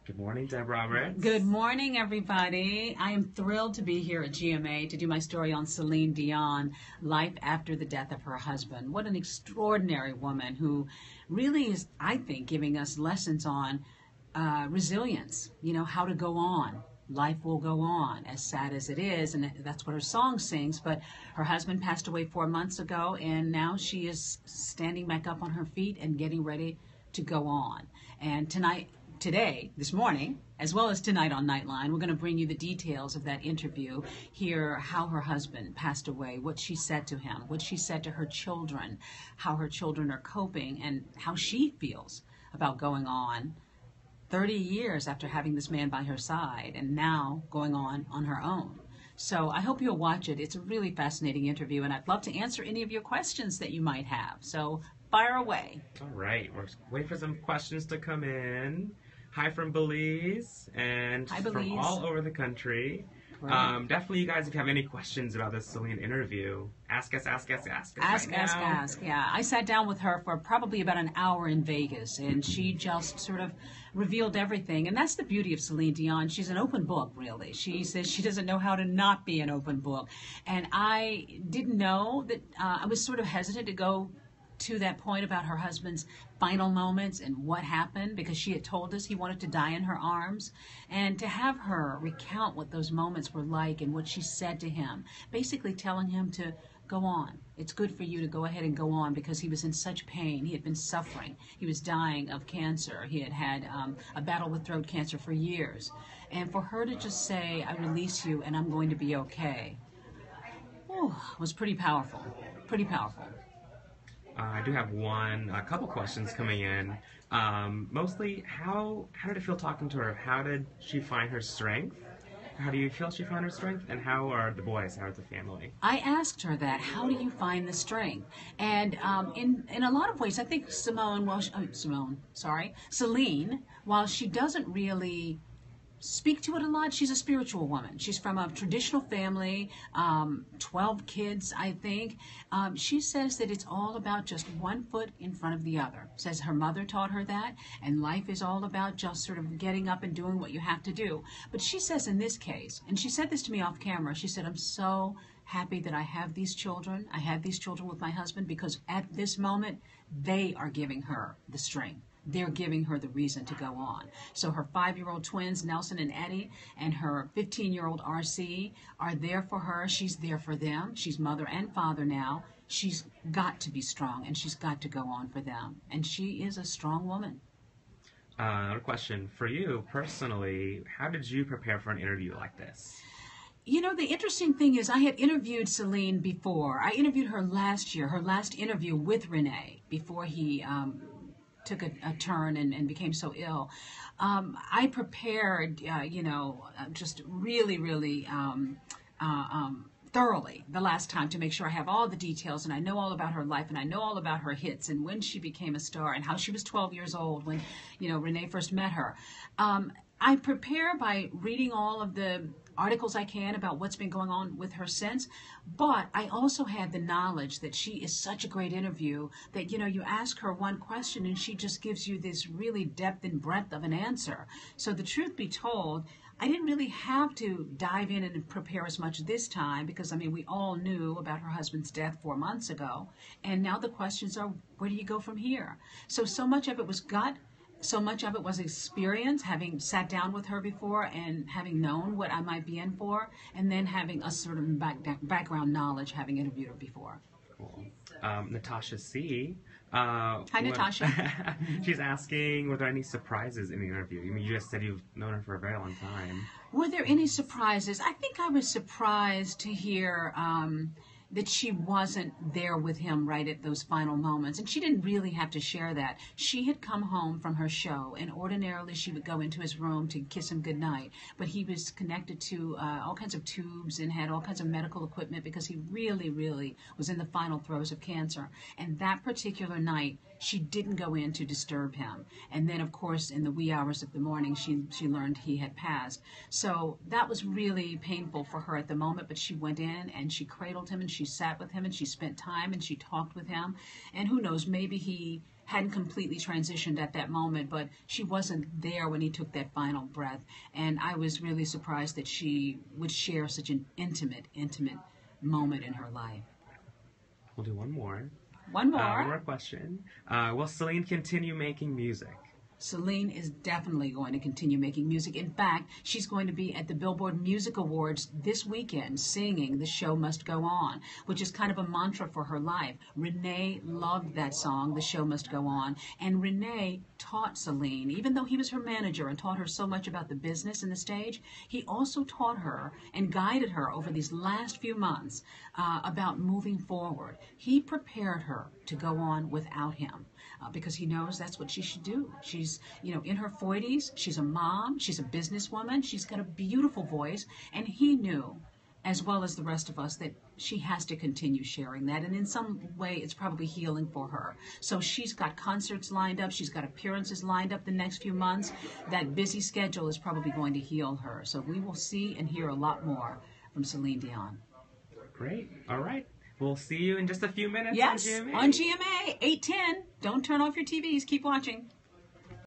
Good morning, Deb Roberts. Good morning, everybody. I am thrilled to be here at GMA to do my story on Celine Dion, life after the death of her husband. What an extraordinary woman who really is, I think, giving us lessons on resilience, how to go on. Life will go on, as sad as it is, and that's what her song sings. But her husband passed away 4 months ago, and now she is standing back up on her feet and getting ready to go on. And today, this morning, as well as tonight on Nightline, we're going to bring you the details of that interview, hear how her husband passed away, what she said to him, what she said to her children, how her children are coping, and how she feels about going on 30 years after having this man by her side and now going on her own. So I hope you'll watch it. It's a really fascinating interview, and I'd love to answer any of your questions that you might have. So fire away. All right, we're waiting for some questions to come in. Hi from Belize and Hi, Belize. From all over the country. Right. Definitely, you guys, if you have any questions about this Celine interview, ask us. Ask. Now. Yeah, I sat down with her for probably about an hour in Vegas, and she just sort of revealed everything. And that's the beauty of Celine Dion. She's an open book, really. She says she doesn't know how to not be an open book. And I didn't know that. I was sort of hesitant to go to that point about her husband's final moments and what happened, because she had told us he wanted to die in her arms, and to have her recount what those moments were like and what she said to him, basically telling him to go on. It's good for you to go ahead and go on, because he was in such pain. He had been suffering. He was dying of cancer. He had had a battle with throat cancer for years. And for her to just say, I release you and I'm going to be okay, was pretty powerful. Pretty powerful. I do have a couple questions coming in. Mostly, how did it feel talking to her? How did she find her strength? How do you feel she found her strength? And how are the boys? How is the family? I asked her that. How do you find the strength? And in a lot of ways, I think Celine, while she doesn't really speak to it a lot, she's a spiritual woman. She's from a traditional family, 12 kids, I think. She says that it's all about just one foot in front of the other. Says her mother taught her that, and life is all about just sort of getting up and doing what you have to do. But she says in this case, and she said this to me off camera, she said, I'm so happy that I have these children. I had these children with my husband, because at this moment, they are giving her the strength. They're giving her the reason to go on. So her 5-year-old twins, Nelson and Eddie, and her 15-year-old RC are there for her. She's there for them. She's mother and father now. She's got to be strong, and she's got to go on for them. And she is a strong woman. Another question for you personally. How did you prepare for an interview like this? The interesting thing is I had interviewed Celine before. I interviewed her last year, her last interview with Renee, before he took a turn and became so ill. I prepared, just really thoroughly the last time to make sure I have all the details, and I know all about her life, and I know all about her hits and when she became a star and how she was 12 years old when, Renee first met her. I prepare by reading all of the articles I can about what's been going on with her since, but I also had the knowledge that she is such a great interview that, you ask her one question and she just gives you this really depth and breadth of an answer. So the truth be told, I didn't really have to dive in and prepare as much this time, because, we all knew about her husband's death 4 months ago, and now the questions are, where do you go from here? So much of it was gut. So much of it was experience, having sat down with her before and having known what I might be in for, and then having a sort of background knowledge, having interviewed her before. Cool. Natasha C. Hi, Natasha. She's asking, were there any surprises in the interview? You just said you've known her for a very long time. Were there any surprises? I think I was surprised to hear that she wasn't there with him right at those final moments. And she didn't really have to share that. She had come home from her show, and ordinarily she would go into his room to kiss him goodnight. But he was connected to all kinds of tubes and had all kinds of medical equipment, because he really was in the final throes of cancer. And that particular night, she didn't go in to disturb him. And then, of course, in the wee hours of the morning, she learned he had passed. So that was really painful for her at the moment, but she went in and she cradled him and she sat with him and she spent time and she talked with him. And who knows, maybe he hadn't completely transitioned at that moment, but she wasn't there when he took that final breath. And I was really surprised that she would share such an intimate moment in her life. We'll do one more. One more. One more question. Will Celine continue making music? Celine is definitely going to continue making music. In fact, she's going to be at the Billboard Music Awards this weekend singing The Show Must Go On, which is kind of a mantra for her life. Renee loved that song, The Show Must Go On, and Renee taught Celine, even though he was her manager and taught her so much about the business and the stage, he also taught her and guided her over these last few months about moving forward. He prepared her to go on without him. Because he knows that's what she should do. She's, in her 40s. She's a mom. She's a businesswoman. She's got a beautiful voice. And he knew, as well as the rest of us, that she has to continue sharing that. And in some way, it's probably healing for her. So she's got concerts lined up. She's got appearances lined up the next few months. That busy schedule is probably going to heal her. So we will see and hear a lot more from Celine Dion. Great. All right. We'll see you in just a few minutes yes, on GMA. On GMA, 8:10. Don't turn off your TVs. Keep watching.